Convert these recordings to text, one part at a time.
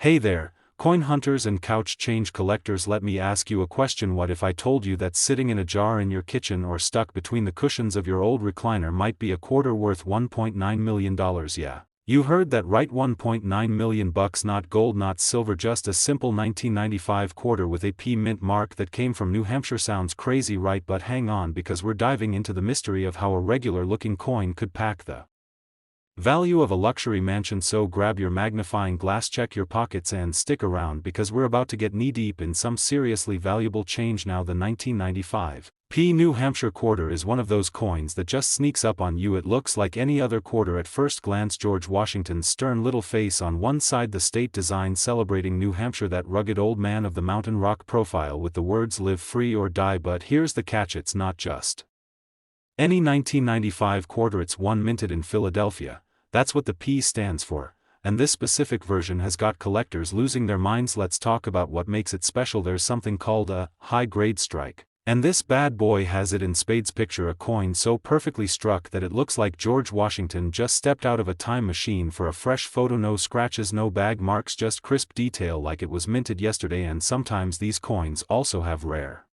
Hey there, coin hunters and couch change collectors, let me ask you a question. What if I told you that sitting in a jar in your kitchen or stuck between the cushions of your old recliner might be a quarter worth $1.9 million? Yeah, you heard that right, $1.9 million bucks, not gold, not silver, just a simple 1995 quarter with a P mint mark that came from New Hampshire. Sounds crazy, right? But hang on, because we're diving into the mystery of how a regular looking coin could pack the value of a luxury mansion. So grab your magnifying glass, check your pockets, and stick around, because we're about to get knee-deep in some seriously valuable change. Now, the 1995 New Hampshire quarter is one of those coins that just sneaks up on you. It looks like any other quarter at first glance. George Washington's stern little face on one side, the state design celebrating New Hampshire, that rugged old man of the mountain rock profile with the words "Live Free or Die." But here's the catch: it's not just any 1995 quarter, it's one minted in Philadelphia. That's what the P stands for, and this specific version has got collectors losing their minds. Let's talk about what makes it special. There's something called a high-grade strike, and this bad boy has it in spades. Picture a coin so perfectly struck that it looks like George Washington just stepped out of a time machine for a fresh photo. No scratches, no bag marks, just crisp detail like it was minted yesterday. And sometimes these coins also have rare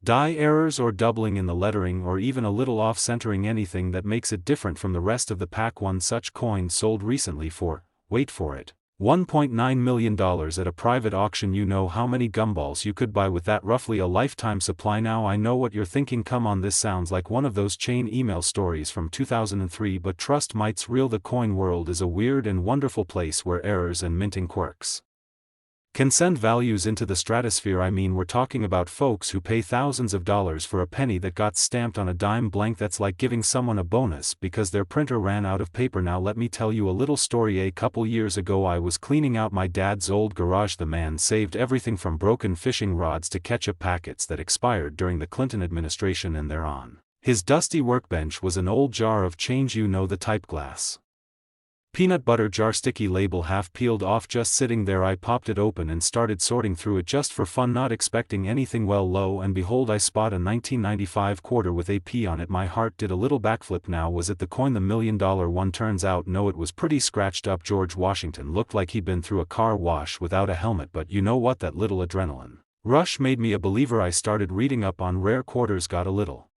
die errors or doubling in the lettering, or even a little off-centering, anything that makes it different from the rest of the pack. One such coin sold recently for, wait for it, $1.9 million at a private auction. You know how many gumballs you could buy with that? Roughly a lifetime supply. Now I know what you're thinking, come on, this sounds like one of those chain email stories from 2003, but trust me, it's real. The coin world is a weird and wonderful place where errors and minting quirks can send values into the stratosphere. I mean, we're talking about folks who pay thousands of dollars for a penny that got stamped on a dime blank. That's like giving someone a bonus because their printer ran out of paper. Now let me tell you a little story. A couple years ago I was cleaning out my dad's old garage. The man saved everything from broken fishing rods to ketchup packets that expired during the Clinton administration, and there on his dusty workbench was an old jar of change. You know the type, glass peanut butter jar, sticky label half peeled off, just sitting there. I popped it open and started sorting through it just for fun, not expecting anything. Well, lo and behold, I spot a 1995 quarter with a P on it. My heart did a little backflip. Now, was it the coin, the $1 million one? Turns out no, it was pretty scratched up. George Washington looked like he'd been through a car wash without a helmet. But you know what, that little adrenaline rush made me a believer. I started reading up on rare quarters, got a little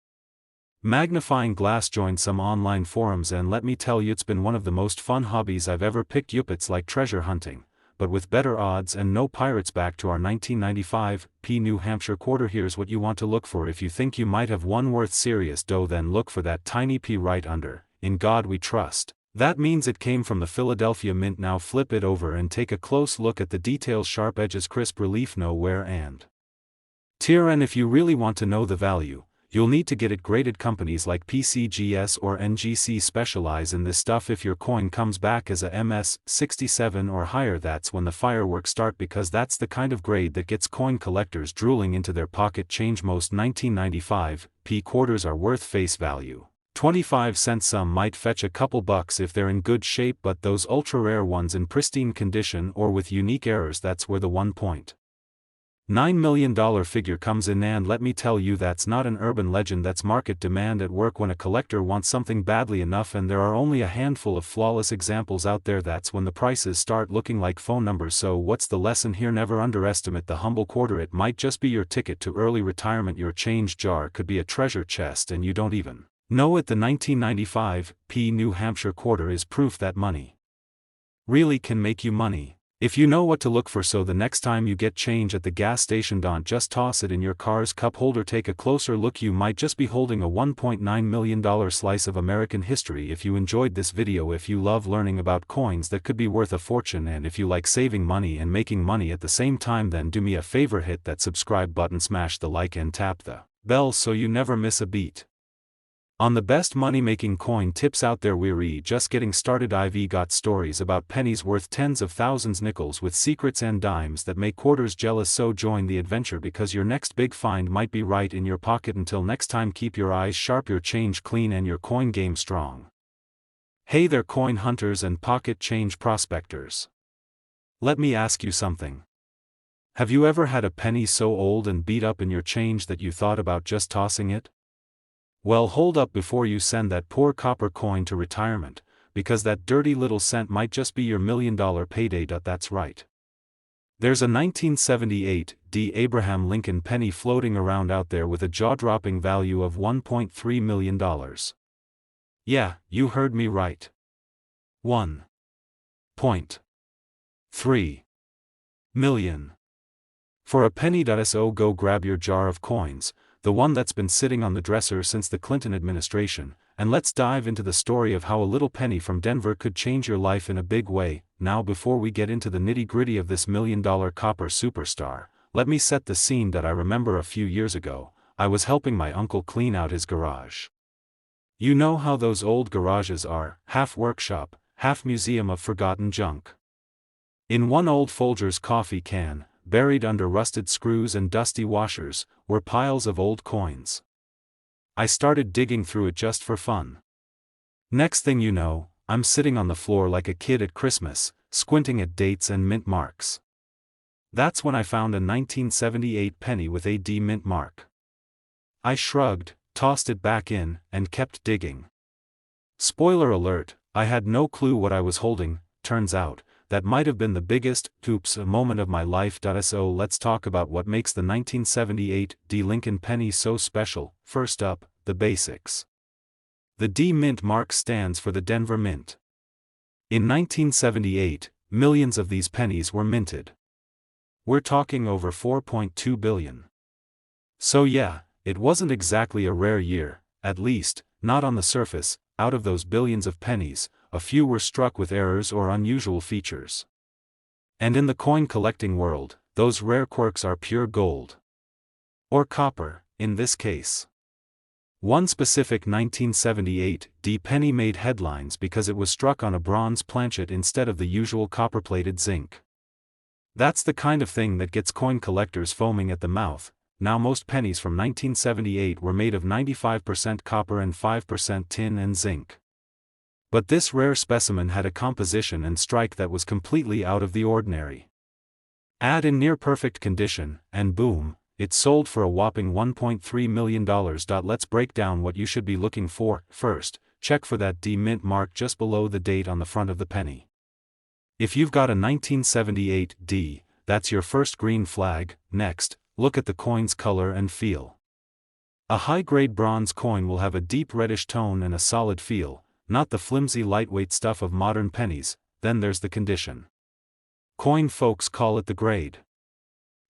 magnifying glass, joined some online forums, and let me tell you, it's been one of the most fun hobbies I've ever picked up. It's like treasure hunting, but with better odds and no pirates. Back to our 1995 New Hampshire quarter. Here's what you want to look for. If you think you might have one worth serious dough, then look for that tiny P right under "In God We Trust." That means it came from the Philadelphia Mint. Now flip it over and take a close look at the details: sharp edges, crisp relief, no wear and tear. And if you really want to know the value, you'll need to get it graded. Companies like PCGS or NGC specialize in this stuff. If your coin comes back as a MS 67 or higher, that's when the fireworks start, because that's the kind of grade that gets coin collectors drooling into their pocket change. Most 1995 quarters are worth face value 25 cents. Some might fetch a couple bucks if they're in good shape, but those ultra-rare ones in pristine condition or with unique errors, that's where the $1.9 million figure comes in. And let me tell you, that's not an urban legend, that's market demand at work. When a collector wants something badly enough and there are only a handful of flawless examples out there, that's when the prices start looking like phone numbers. So what's the lesson here? Never underestimate the humble quarter. It might just be your ticket to early retirement. Your change jar could be a treasure chest and you don't even know it. The 1995 New Hampshire quarter is proof that money really can make you money if you know what to look for. So the next time you get change at the gas station, don't just toss it in your car's cup holder. Take a closer look. You might just be holding a $1.9 million slice of American history. If you enjoyed this video, if you love learning about coins that could be worth a fortune, and if you like saving money and making money at the same time, then do me a favor, hit that subscribe button, smash the like, and tap the bell so you never miss a beat on the best money-making coin tips out there. We're just getting started. I've got stories about pennies worth tens of thousands, nickels with secrets, and dimes that make quarters jealous. So join the adventure, because your next big find might be right in your pocket. Until next time, keep your eyes sharp, your change clean, and your coin game strong. Hey there, coin hunters and pocket change prospectors. Let me ask you something. Have you ever had a penny so old and beat up in your change that you thought about just tossing it? Well, hold up before you send that poor copper coin to retirement, because that dirty little cent might just be your $1 million payday. That's right. There's a 1978 D. Abraham Lincoln penny floating around out there with a jaw-dropping value of $1.3 million. Yeah, you heard me right. $1.3 million. For a penny. So go grab your jar of coins, the one that's been sitting on the dresser since the Clinton administration, and let's dive into the story of how a little penny from Denver could change your life in a big way. Now, before we get into the nitty-gritty of this $1 million copper superstar, let me set the scene. I remember a few years ago, I was helping my uncle clean out his garage. You know how those old garages are, half workshop, half museum of forgotten junk. In one old Folgers coffee can, buried under rusted screws and dusty washers, were piles of old coins. I started digging through it just for fun. Next thing you know, I'm sitting on the floor like a kid at Christmas, squinting at dates and mint marks. That's when I found a 1978 penny with a D mint mark. I shrugged, tossed it back in, and kept digging. Spoiler alert, I had no clue what I was holding. Turns out, that might have been the biggest oops moment of my life. So let's talk about what makes the 1978 D Lincoln penny so special. First up, the basics. The D Mint mark stands for the Denver Mint. In 1978, millions of these pennies were minted. We're talking over 4.2 billion. So yeah, it wasn't exactly a rare year, at least, not on the surface. Out of those billions of pennies, a few were struck with errors or unusual features. And in the coin collecting world, those rare quirks are pure gold. Or copper, in this case. One specific 1978 D penny made headlines because it was struck on a bronze planchet instead of the usual copper-plated zinc. That's the kind of thing that gets coin collectors foaming at the mouth. Now, most pennies from 1978 were made of 95% copper and 5% tin and zinc. But this rare specimen had a composition and strike that was completely out of the ordinary. Add in near-perfect condition, and boom, it sold for a whopping $1.3 million. Let's break down what you should be looking for. First, check for that D Mint mark just below the date on the front of the penny. If you've got a 1978 D, that's your first green flag. Next, look at the coin's color and feel. A high-grade bronze coin will have a deep reddish tone and a solid feel, not the flimsy lightweight stuff of modern pennies. Then there's the condition. Coin folks call it the grade.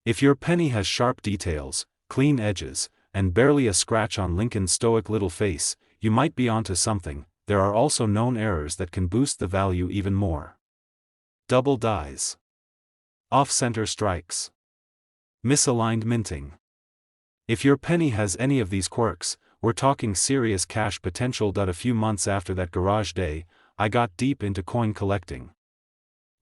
If your penny has sharp details, clean edges, and barely a scratch on Lincoln's stoic little face, you might be onto something. There are also known errors that can boost the value even more. Double dies. Off-center strikes. Misaligned minting. If your penny has any of these quirks, we're talking serious cash potential. A few months after that garage day, I got deep into coin collecting.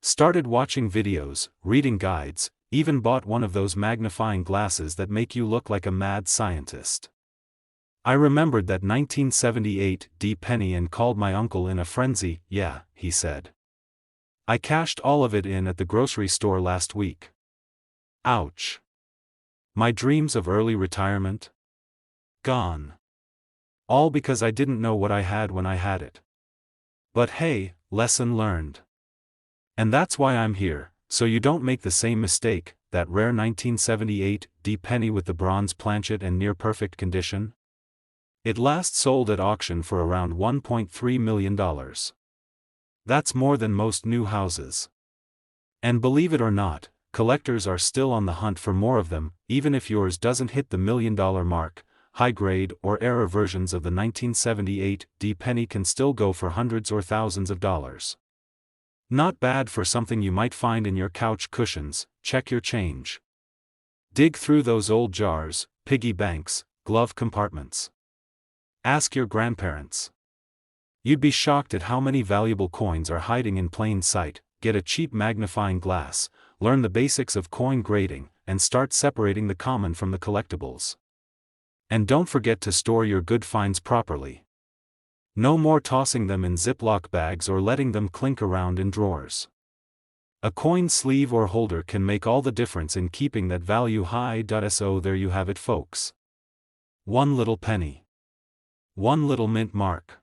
Started watching videos, reading guides, even bought one of those magnifying glasses that make you look like a mad scientist. I remembered that 1978 D penny and called my uncle in a frenzy. Yeah, he said. I cashed all of it in at the grocery store last week. Ouch. My dreams of early retirement? Gone. All because I didn't know what I had when I had it. But hey, lesson learned. And that's why I'm here, so you don't make the same mistake. That rare 1978 D penny with the bronze planchet and near-perfect condition? It last sold at auction for around $1.3 million. That's more than most new houses. And believe it or not, collectors are still on the hunt for more of them. Even if yours doesn't hit the $1 million mark, high-grade or error versions of the 1978 D penny can still go for hundreds or thousands of dollars. Not bad for something you might find in your couch cushions. Check your change. Dig through those old jars, piggy banks, glove compartments. Ask your grandparents. You'd be shocked at how many valuable coins are hiding in plain sight. Get a cheap magnifying glass, learn the basics of coin grading, and start separating the common from the collectibles. And don't forget to store your good finds properly. No more tossing them in Ziploc bags or letting them clink around in drawers. A coin sleeve or holder can make all the difference in keeping that value high. So there you have it, folks. One little penny. One little mint mark.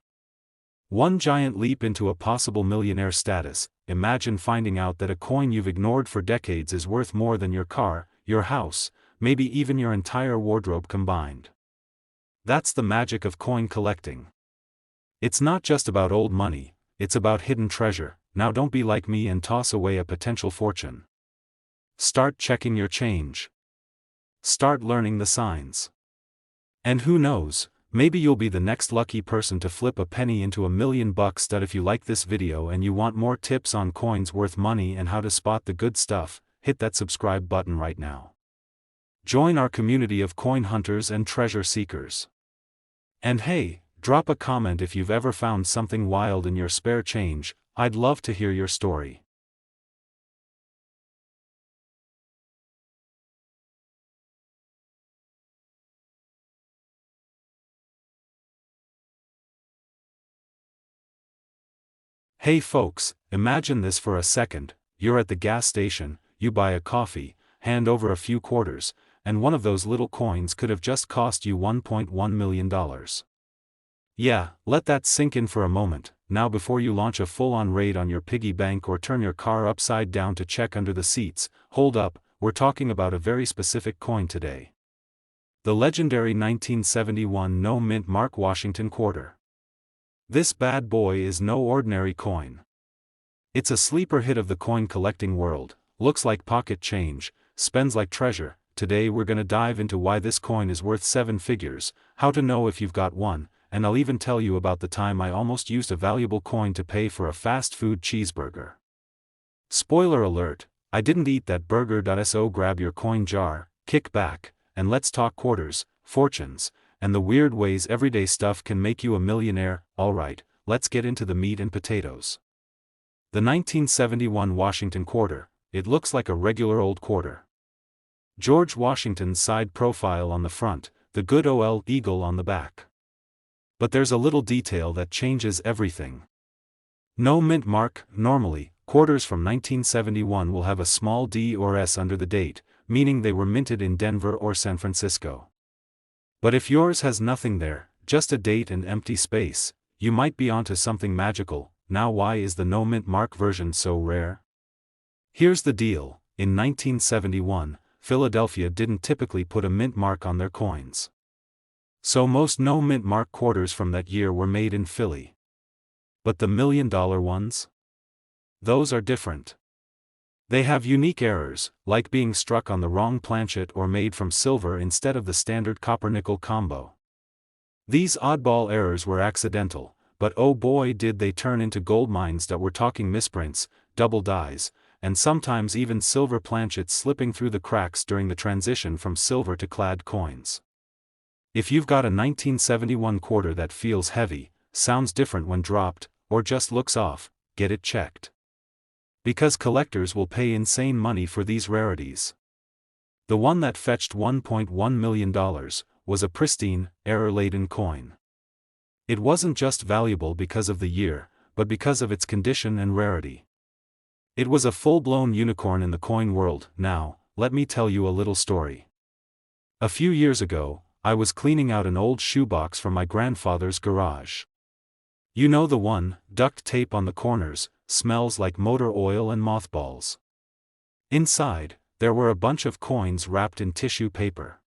One giant leap into a possible millionaire status. imagine finding out that a coin you've ignored for decades is worth more than your car, your house, maybe even your entire wardrobe combined. That's the magic of coin collecting. It's not just about old money, it's about hidden treasure. Now don't be like me and toss away a potential fortune. Start checking your change. Start learning the signs. And who knows, maybe you'll be the next lucky person to flip a penny into $1 million. If you like this video and you want more tips on coins worth money and how to spot the good stuff, hit that subscribe button right now. Join our community of coin hunters and treasure seekers. And hey, drop a comment if you've ever found something wild in your spare change. I'd love to hear your story. Hey folks, imagine this for a second. You're at the gas station, you buy a coffee, hand over a few quarters, and one of those little coins could have just cost you $1.1 million. Yeah, let that sink in for a moment. Now before you launch a full-on raid on your piggy bank or turn your car upside down to check under the seats, hold up, we're talking about a very specific coin today. The legendary 1971 No Mint Mark Washington quarter. This bad boy is no ordinary coin. It's a sleeper hit of the coin collecting world, looks like pocket change, spends like treasure. Today we're gonna dive into why this coin is worth 7 figures, how to know if you've got one, and I'll even tell you about the time I almost used a valuable coin to pay for a fast food cheeseburger. Spoiler alert, I didn't eat that burger. So grab your coin jar, kick back, and let's talk quarters, fortunes, and the weird ways everyday stuff can make you a millionaire. Alright, let's get into the meat and potatoes. The 1971 Washington quarter, it looks like a regular old quarter. George Washington's side profile on the front, the good old eagle on the back. But there's a little detail that changes everything. No mint mark. Normally, quarters from 1971 will have a small D or S under the date, meaning they were minted in Denver or San Francisco. But if yours has nothing there, just a date and empty space, you might be onto something magical. Now why is the no mint mark version so rare? Here's the deal, in 1971, Philadelphia didn't typically put a mint mark on their coins. So most no mint mark quarters from that year were made in Philly. But the $1 million ones? Those are different. They have unique errors, like being struck on the wrong planchet or made from silver instead of the standard copper-nickel combo. These oddball errors were accidental, but oh boy did they turn into gold mines. We're talking misprints, double dies, and sometimes even silver planchets slipping through the cracks during the transition from silver to clad coins. If you've got a 1971 quarter that feels heavy, sounds different when dropped, or just looks off, get it checked. Because collectors will pay insane money for these rarities. The one that fetched $1.1 million was a pristine, error-laden coin. It wasn't just valuable because of the year, but because of its condition and rarity. It was a full-blown unicorn in the coin world. Now, let me tell you a little story. A few years ago, I was cleaning out an old shoebox from my grandfather's garage. You know the one, duct tape on the corners, smells like motor oil and mothballs. Inside, there were a bunch of coins wrapped in tissue paper.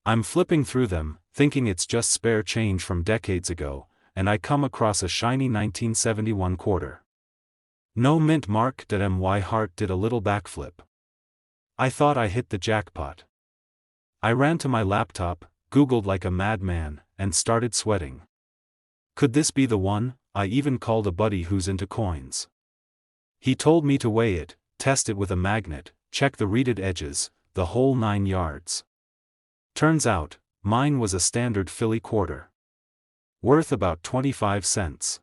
I'm flipping through them, thinking it's just spare change from decades ago, and I come across a shiny 1971 quarter. No mint mark. My heart did a little backflip. I thought I hit the jackpot. I ran to my laptop, Googled like a madman, and started sweating. Could this be the one? I even called a buddy who's into coins. He told me to weigh it, test it with a magnet, check the reeded edges, the whole 9 yards. Turns out, mine was a standard Philly quarter. Worth about 25 cents.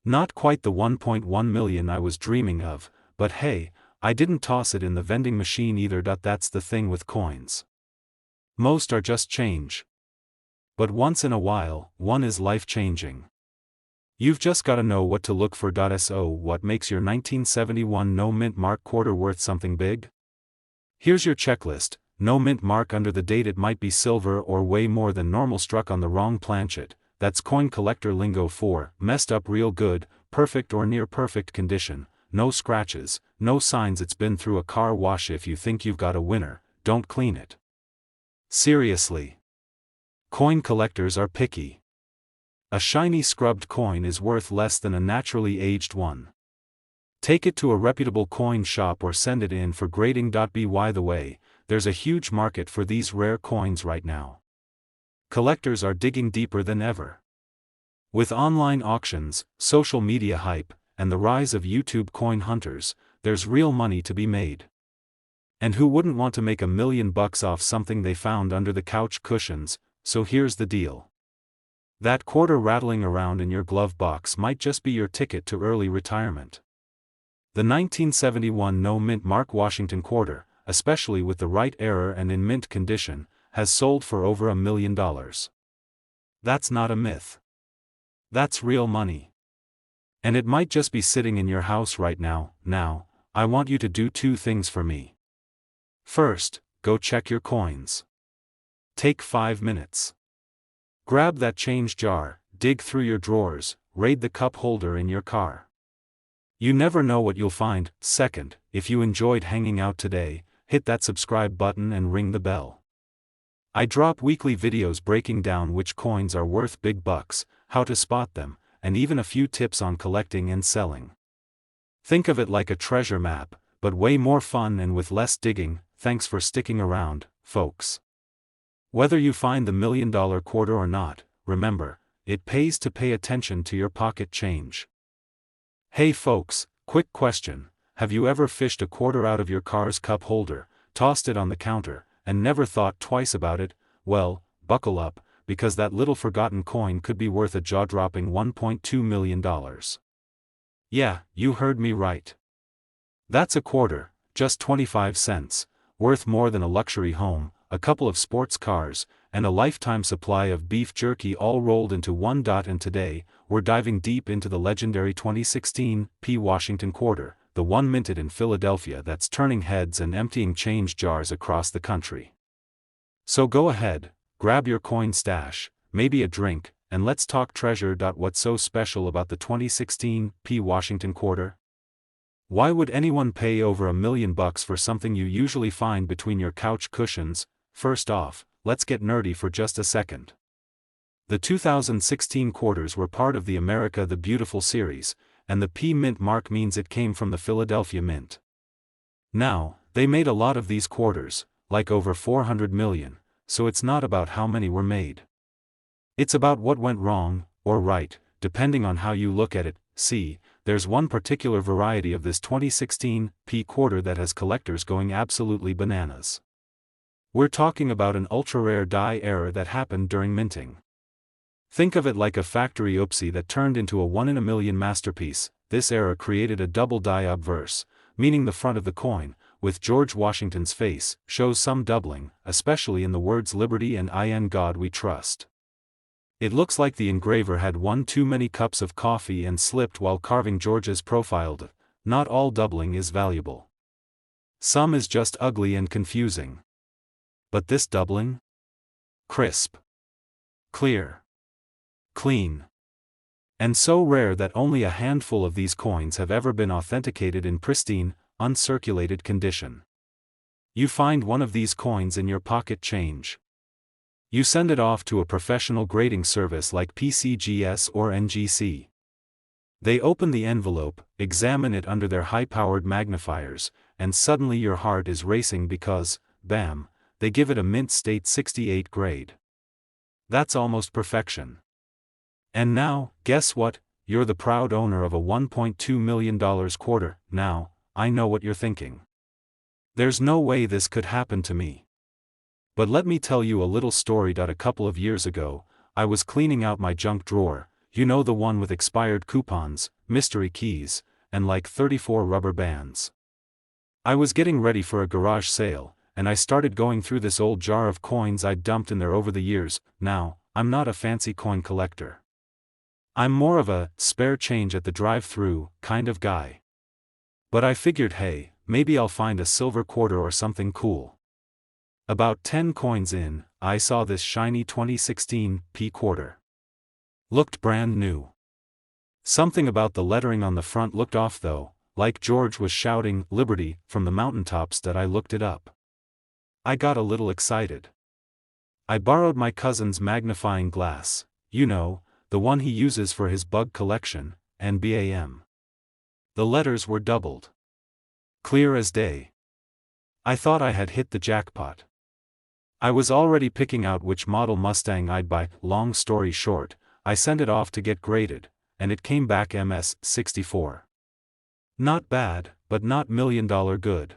Not quite the 1.1 million I was dreaming of, but hey, I didn't toss it in the vending machine either. That's the thing with coins. Most are just change. But once in a while, one is life-changing. You've just gotta know what to look for. So what makes your 1971 no mint mark quarter worth something big? Here's your checklist. No mint mark under the date. It might be silver or way more than normal. Struck on the wrong planchet. That's coin collector lingo for messed up real good, perfect or near perfect condition, no scratches, no signs it's been through a car wash. If you think you've got a winner, don't clean it. Seriously. Coin collectors are picky. A shiny scrubbed coin is worth less than a naturally aged one. Take it to a reputable coin shop or send it in for grading. By the way, there's a huge market for these rare coins right now. Collectors are digging deeper than ever. With online auctions, social media hype, and the rise of YouTube coin hunters, there's real money to be made. And who wouldn't want to make $1 million off something they found under the couch cushions? So here's the deal. That quarter rattling around in your glove box might just be your ticket to early retirement. The 1971 no-mint Mark Washington quarter, especially with the right error and in mint condition, has sold for over $1 million. That's not a myth. That's real money. And it might just be sitting in your house right now. Now, I want you to do two things for me. First, go check your coins. Take 5 minutes. Grab that change jar, dig through your drawers, raid the cup holder in your car. You never know what you'll find. Second, if you enjoyed hanging out today, hit that subscribe button and ring the bell. I drop weekly videos breaking down which coins are worth big bucks, how to spot them, and even a few tips on collecting and selling. Think of it like a treasure map, but way more fun and with less digging. Thanks for sticking around, folks. Whether you find the $1 million quarter or not, remember, it pays to pay attention to your pocket change. Hey folks, quick question, have you ever fished a quarter out of your car's cup holder, tossed it on the counter, and never thought twice about it? Well, buckle up, because that little forgotten coin could be worth a jaw-dropping $1.2 million. Yeah, you heard me right. That's a quarter, just 25 cents, worth more than a luxury home, a couple of sports cars, and a lifetime supply of beef jerky all rolled into one. And today, we're diving deep into the legendary 2016 P. Washington quarter, the one minted in Philadelphia that's turning heads and emptying change jars across the country. So go ahead, grab your coin stash, maybe a drink, and let's talk treasure. What's so special about the 2016 P. Washington quarter? Why would anyone pay over $1 million for something you usually find between your couch cushions? First off, let's get nerdy for just a second. The 2016 quarters were part of the America the Beautiful series, and the P mint mark means it came from the Philadelphia Mint. Now, they made a lot of these quarters, like over 400 million, so it's not about how many were made. It's about what went wrong, or right, depending on how you look at it. See, there's one particular variety of this 2016 P quarter that has collectors going absolutely bananas. We're talking about an ultra-rare die error that happened during minting. Think of it like a factory oopsie that turned into a 1 in a million masterpiece. This error created a double die obverse, meaning the front of the coin, with George Washington's face, shows some doubling, especially in the words Liberty and In God We Trust. It looks like the engraver had one too many cups of coffee and slipped while carving George's profile. Not all doubling is valuable. Some is just ugly and confusing. But this doubling? Crisp. Clear. Clean. And so rare that only a handful of these coins have ever been authenticated in pristine, uncirculated condition. You find one of these coins in your pocket change. You send it off to a professional grading service like PCGS or NGC. They open the envelope, examine it under their high-powered magnifiers, and suddenly your heart is racing because, bam, they give it a mint state 68 grade. That's almost perfection. And now, guess what? You're the proud owner of a $1.2 million quarter. Now, I know what you're thinking. There's no way this could happen to me. But let me tell you a little story. A couple of years ago, I was cleaning out my junk drawer, you know, the one with expired coupons, mystery keys, and like 34 rubber bands. I was getting ready for a garage sale, and I started going through this old jar of coins I'd dumped in there over the years. Now, I'm not a fancy coin collector. I'm more of a spare change at the drive-thru kind of guy. But I figured, hey, maybe I'll find a silver quarter or something cool. About 10 coins in, I saw this shiny 2016 P quarter. Looked brand new. Something about the lettering on the front looked off though. like George was shouting "Liberty" from the mountaintops that I looked it up. I got a little excited. I borrowed my cousin's magnifying glass, you know, the one he uses for his bug collection, and bam. The letters were doubled. Clear as day. I thought I had hit the jackpot. I was already picking out which model Mustang I'd buy. Long story short, I sent it off to get graded, and it came back MS-64. Not bad, but not $1 million good.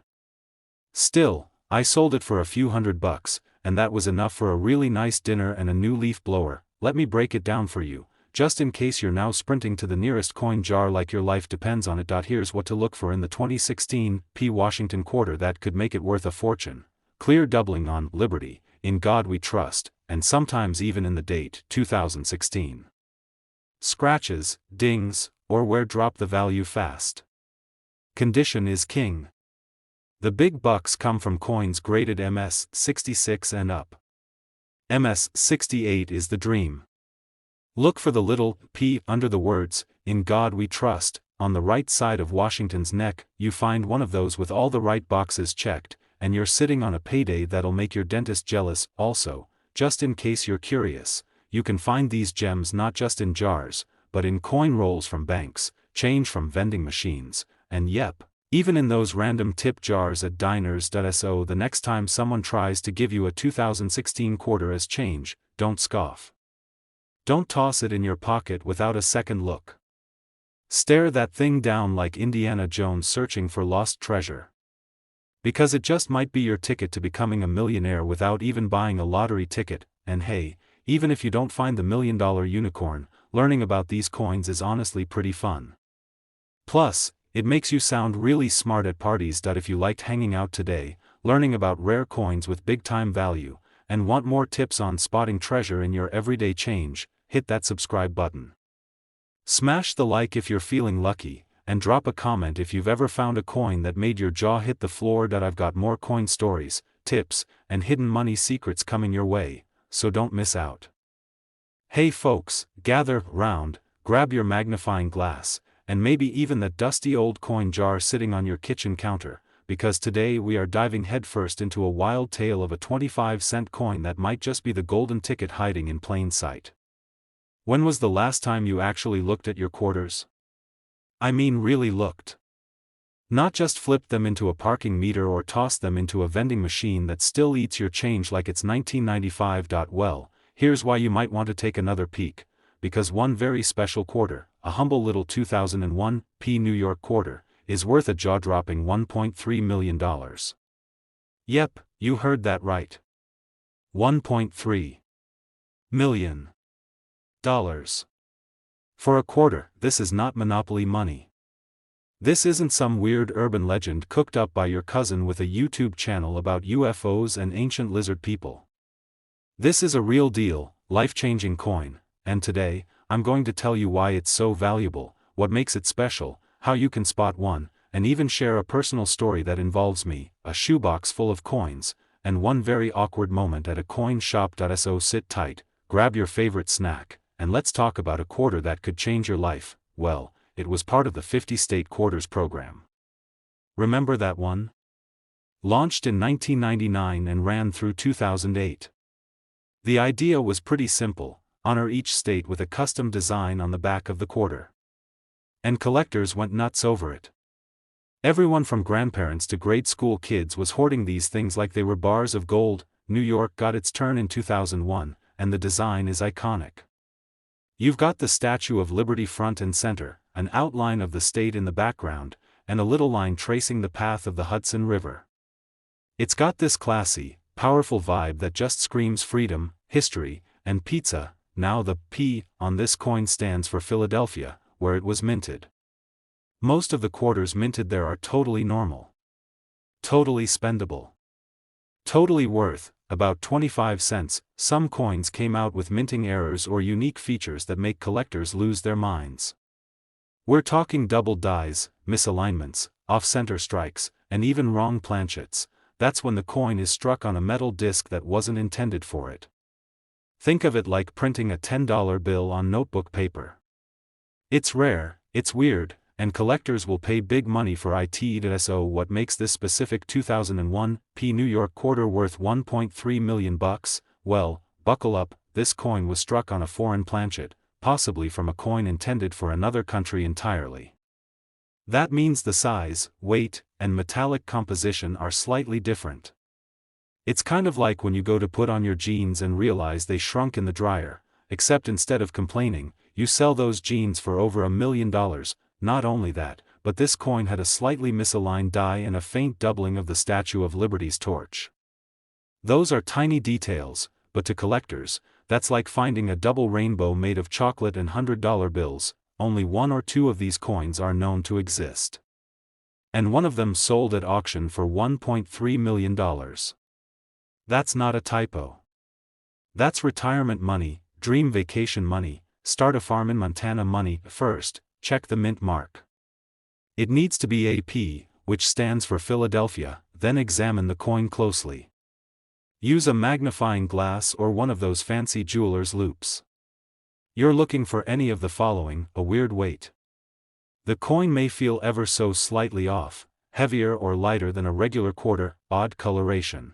Still, I sold it for a few $100, and that was enough for a really nice dinner and a new leaf blower. Let me break it down for you, just in case you're now sprinting to the nearest coin jar like your life depends on it. Here's what to look for in the 2016 Washington quarter that could make it worth a fortune. Clear doubling on "Liberty, in God we trust," and sometimes even in the date 2016. Scratches, dings, or wear drop the value fast. Condition is king. The big bucks come from coins graded MS-66 and up. MS-68 is the dream. Look for the little P under the words, "In God We Trust," on the right side of Washington's neck. You find one of those with all the right boxes checked, and you're sitting on a payday that'll make your dentist jealous. Also, just in case you're curious, you can find these gems not just in jars, but in coin rolls from banks, change from vending machines, and yep, even in those random tip jars at diners. So the next time someone tries to give you a 2016 quarter as change, don't scoff. Don't toss it in your pocket without a second look. Stare that thing down like Indiana Jones searching for lost treasure. Because it just might be your ticket to becoming a millionaire without even buying a lottery ticket. And hey, even if you don't find the $1 million unicorn, learning about these coins is honestly pretty fun. Plus, it makes you sound really smart at parties. If you liked hanging out today, learning about rare coins with big-time value, and want more tips on spotting treasure in your everyday change, hit that subscribe button. Smash the like if you're feeling lucky, and drop a comment if you've ever found a coin that made your jaw hit the floor. I've got more coin stories, tips, and hidden money secrets coming your way, so don't miss out. Hey folks, gather round, grab your magnifying glass, and maybe even that dusty old coin jar sitting on your kitchen counter, because today we are diving headfirst into a wild tale of a 25-cent coin that might just be the golden ticket hiding in plain sight. When was the last time you actually looked at your quarters? I mean really looked. Not just flipped them into a parking meter or tossed them into a vending machine that still eats your change like it's 1995. Well, here's why you might want to take another peek, because one very special quarter, a humble little 2001 New York quarter, is worth a jaw-dropping $1.3 million. Yep, you heard that right. $1.3 million. For a quarter, this is not Monopoly money. This isn't some weird urban legend cooked up by your cousin with a YouTube channel about UFOs and ancient lizard people. This is a real deal, life-changing coin, and today, I'm going to tell you why it's so valuable, what makes it special, how you can spot one, and even share a personal story that involves me, a shoebox full of coins, and one very awkward moment at a coin shop. So sit tight, grab your favorite snack, and let's talk about a quarter that could change your life. Well, it was part of the 50-state quarters program. Remember that one? Launched in 1999 and ran through 2008. The idea was pretty simple: honor each state with a custom design on the back of the quarter. And collectors went nuts over it. Everyone from grandparents to grade school kids was hoarding these things like they were bars of gold. New York got its turn in 2001, and the design is iconic. You've got the Statue of Liberty front and center, an outline of the state in the background, and a little line tracing the path of the Hudson River. It's got this classy, powerful vibe that just screams freedom, history, and pizza. Now the P on this coin stands for Philadelphia, where it was minted. Most of the quarters minted there are totally normal. Totally spendable. Totally worth about 25 cents. Some coins came out with minting errors or unique features that make collectors lose their minds. We're talking double dies, misalignments, off-center strikes, and even wrong planchets. That's when the coin is struck on a metal disc that wasn't intended for it. Think of it like printing a $10 bill on notebook paper. It's rare, it's weird, and collectors will pay big money for it. So what makes this specific 2001 New York quarter worth $1.3 million? Well, buckle up, this coin was struck on a foreign planchet, possibly from a coin intended for another country entirely. That means the size, weight, and metallic composition are slightly different. It's kind of like when you go to put on your jeans and realize they shrunk in the dryer, except instead of complaining, you sell those jeans for over $1 million. Not only that, but this coin had a slightly misaligned die and a faint doubling of the Statue of Liberty's torch. Those are tiny details, but to collectors, that's like finding a double rainbow made of chocolate and $100 bills. Only one or two of these coins are known to exist. And one of them sold at auction for $1.3 million. That's not a typo. That's retirement money, dream vacation money, start a farm in Montana money. First, check the mint mark. It needs to be AP, which stands for Philadelphia, then examine the coin closely. Use a magnifying glass or one of those fancy jeweler's loupes. You're looking for any of the following: a weird weight. The coin may feel ever so slightly off, heavier or lighter than a regular quarter. Odd coloration.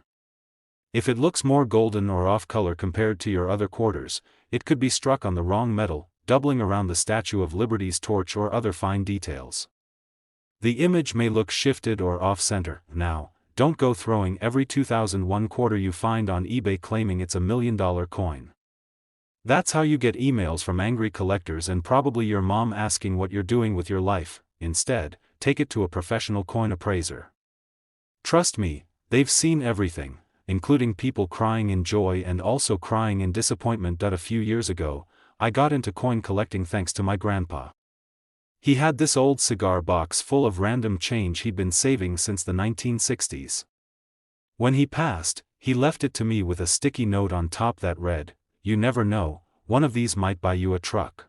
If it looks more golden or off color compared to your other quarters, it could be struck on the wrong metal, doubling around the Statue of Liberty's torch or other fine details. The image may look shifted or off-center. Now, don't go throwing every 2001 quarter you find on eBay claiming it's $1 million coin. That's how you get emails from angry collectors and probably your mom asking what you're doing with your life. Instead, take it to a professional coin appraiser. Trust me, they've seen everything, including people crying in joy and also crying in disappointment. A few years ago, I got into coin collecting thanks to my grandpa. He had this old cigar box full of random change he'd been saving since the 1960s. When he passed, he left it to me with a sticky note on top that read, "You never know, one of these might buy you a truck."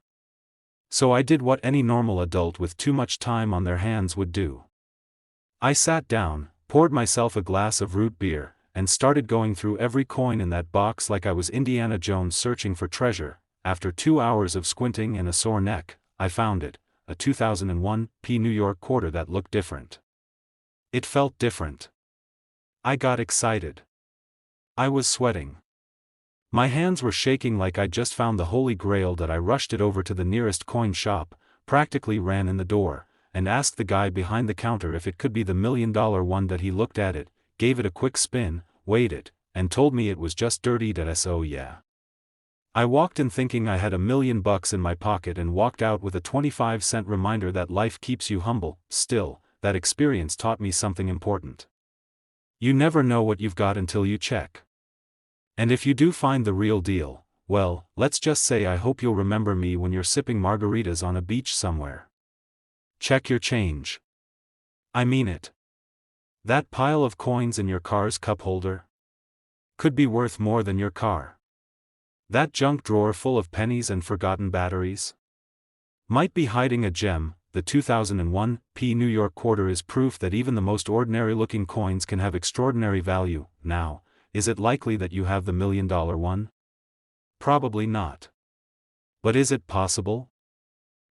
So I did what any normal adult with too much time on their hands would do. I sat down, poured myself a glass of root beer, and started going through every coin in that box like I was Indiana Jones searching for treasure. After 2 hours of squinting and a sore neck, I found it, a 2001 New York quarter that looked different. It felt different. I got excited. I was sweating. My hands were shaking like I'd just found the Holy Grail. I rushed it over to the nearest coin shop, practically ran in the door, and asked the guy behind the counter if it could be the $1 million one. He looked at it, gave it a quick spin, weighed it, and told me it was just dirty. So yeah. I walked in thinking I had $1 million in my pocket and walked out with a 25-cent reminder that life keeps you humble. Still, that experience taught me something important. You never know what you've got until you check. And if you do find the real deal, well, let's just say I hope you'll remember me when you're sipping margaritas on a beach somewhere. Check your change. I mean it. That pile of coins in your car's cup holder could be worth more than your car. That junk drawer full of pennies and forgotten batteries might be hiding a gem. The 2001 New York quarter is proof that even the most ordinary-looking coins can have extraordinary value. Now, is it likely that you have the $1 million one? Probably not. But is it possible?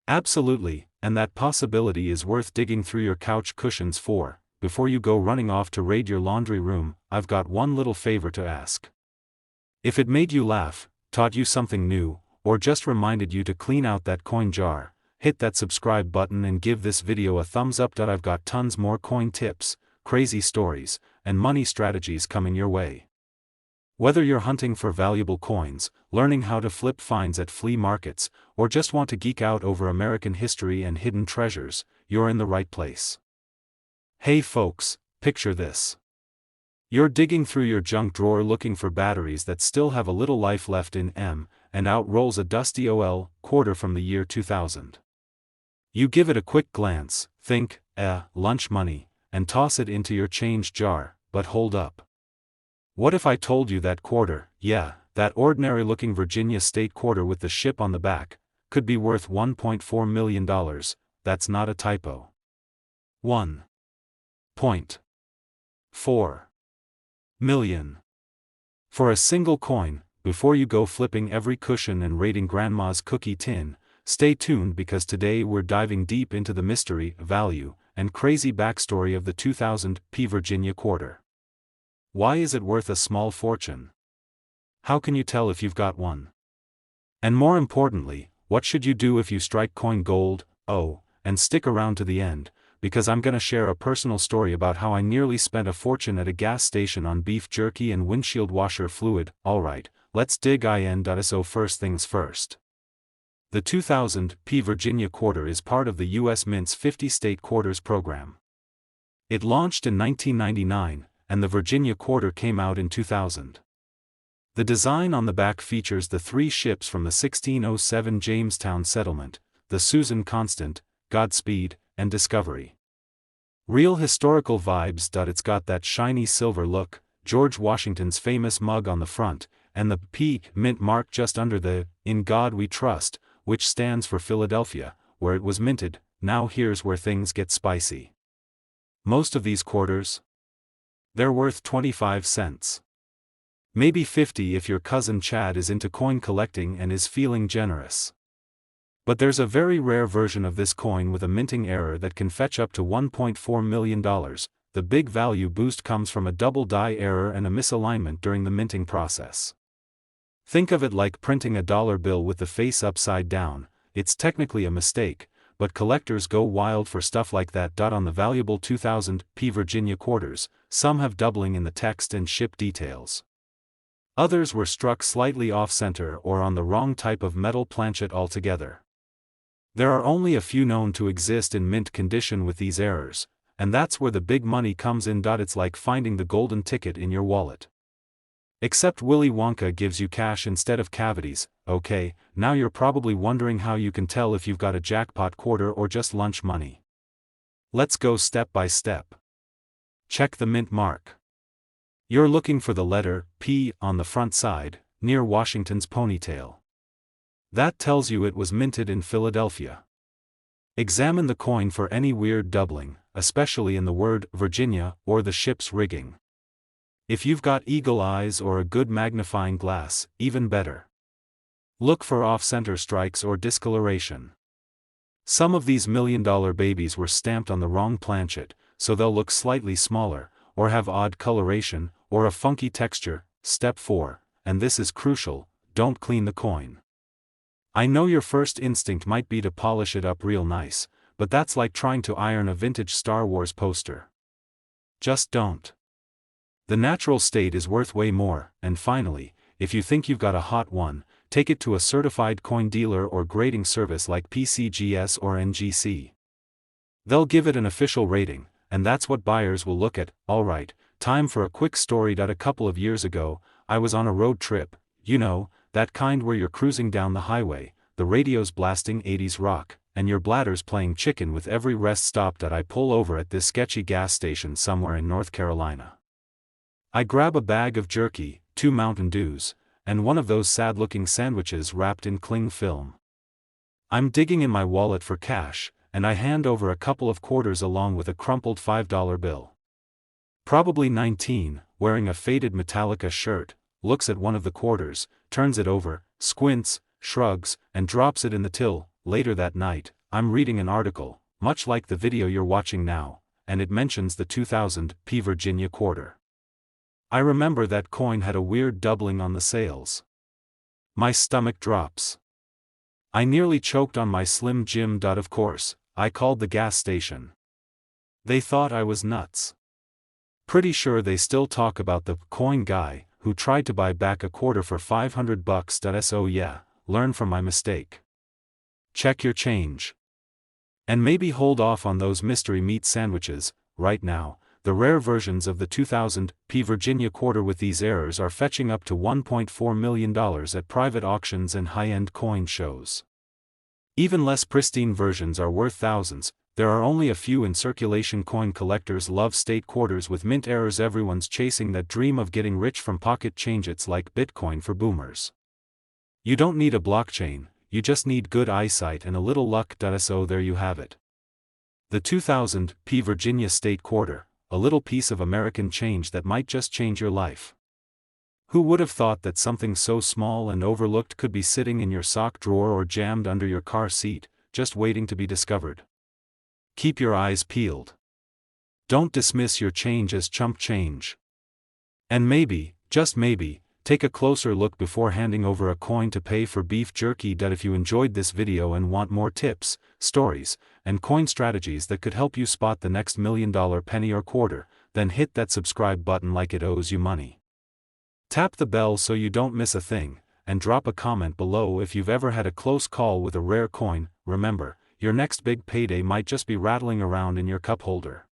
Absolutely, and that possibility is worth digging through your couch cushions for. Before you go running off to raid your laundry room, I've got one little favor to ask. If it made you laugh, taught you something new, or just reminded you to clean out that coin jar, hit that subscribe button and give this video a thumbs up. I've got tons more coin tips, crazy stories, and money strategies coming your way. Whether you're hunting for valuable coins, learning how to flip finds at flea markets, or just want to geek out over American history and hidden treasures, you're in the right place. Hey folks, picture this. You're digging through your junk drawer looking for batteries that still have a little life left in them, and out rolls a dusty OL quarter from the year 2000. You give it a quick glance, think, lunch money, and toss it into your change jar. But hold up. What if I told you that quarter, that ordinary-looking Virginia state quarter with the ship on the back, could be worth $1.4 million? That's not a typo. 1.4 million. For a single coin. Before you go flipping every cushion and raiding grandma's cookie tin, Stay tuned because today we're diving deep into the mystery, value, and crazy backstory of the 2000 Virginia quarter. Why is it worth a small fortune? How can you tell if you've got one? And more importantly, what should you do if you strike coin gold? Oh, and stick around to the end, because I'm gonna share a personal story about how I nearly spent a fortune at a gas station on beef jerky and windshield washer fluid. Alright, let's dig in. So first things first. The 2000 Virginia quarter is part of the U.S. Mint's 50-state quarters program. It launched in 1999, and the Virginia quarter came out in 2000. The design on the back features the three ships from the 1607 Jamestown settlement, the Susan Constant, Godspeed, and Discovery. Real historical vibes. It's got that shiny silver look, George Washington's famous mug on the front, and the P mint mark just under the "In God We Trust," which stands for Philadelphia, where it was minted. Now here's where things get spicy. Most of these quarters, they're worth 25 cents. Maybe 50 if your cousin Chad is into coin collecting and is feeling generous. But there's a very rare version of this coin with a minting error that can fetch up to $1.4 million. The big value boost comes from a double die error and a misalignment during the minting process. Think of it like printing a dollar bill with the face upside down. It's technically a mistake, but collectors go wild for stuff like that. On the valuable 2000 Virginia quarters, some have doubling in the text and ship details. Others were struck slightly off-center or on the wrong type of metal planchet altogether. There are only a few known to exist in mint condition with these errors, and that's where the big money comes in. It's like finding the golden ticket in your wallet. Except Willy Wonka gives you cash instead of cavities. Okay, now you're probably wondering how you can tell if you've got a jackpot quarter or just lunch money. Let's go step by step. Check the mint mark. You're looking for the letter P on the front side, near Washington's ponytail. That tells you it was minted in Philadelphia. Examine the coin for any weird doubling, especially in the word Virginia or the ship's rigging. If you've got eagle eyes or a good magnifying glass, even better. Look for off-center strikes or discoloration. Some of these million-dollar babies were stamped on the wrong planchet, so they'll look slightly smaller, or have odd coloration, or a funky texture. Step 4, and this is crucial, don't clean the coin. I know your first instinct might be to polish it up real nice, but that's like trying to iron a vintage Star Wars poster. Just don't. The natural state is worth way more. And finally, if you think you've got a hot one, take it to a certified coin dealer or grading service like PCGS or NGC. They'll give it an official rating, and that's what buyers will look at. Alright, time for a quick story. A couple of years ago, I was on a road trip, you know, that kind where you're cruising down the highway, the radio's blasting 80s rock, and your bladder's playing chicken with every rest stop. I pull over at this sketchy gas station somewhere in North Carolina. I grab a bag of jerky, 2 Mountain Dews, and one of those sad-looking sandwiches wrapped in cling film. I'm digging in my wallet for cash, and I hand over a couple of quarters along with a crumpled $5 bill. Probably 19, wearing a faded Metallica shirt, looks at one of the quarters, turns it over, squints, shrugs, and drops it in the till. Later that night, I'm reading an article, much like the video you're watching now, and it mentions the 2000 Virginia quarter. I remember that coin had a weird doubling on the sales. My stomach drops. I nearly choked on my Slim Jim. Of course, I called the gas station. They thought I was nuts. Pretty sure they still talk about the coin guy who tried to buy back a quarter for $500. So yeah, learn from my mistake. Check your change. And maybe hold off on those mystery meat sandwiches. Right now, the rare versions of the 2000 Virginia quarter with these errors are fetching up to $1.4 million at private auctions and high-end coin shows. Even less pristine versions are worth thousands. There are only a few in circulation. Coin collectors love state quarters with mint errors. Everyone's chasing that dream of getting rich from pocket change. It's like Bitcoin for boomers. You don't need a blockchain, you just need good eyesight and a little luck. So there you have it. The 2000 Virginia state quarter, a little piece of American change that might just change your life. Who would have thought that something so small and overlooked could be sitting in your sock drawer or jammed under your car seat, just waiting to be discovered? Keep your eyes peeled. Don't dismiss your change as chump change. And maybe, just maybe, take a closer look before handing over a coin to pay for beef jerky. If you enjoyed this video and want more tips, stories, and coin strategies that could help you spot the next $1 million penny or quarter, then hit that subscribe button like it owes you money. Tap the bell so you don't miss a thing, and drop a comment below if you've ever had a close call with a rare coin. Remember, your next big payday might just be rattling around in your cup holder.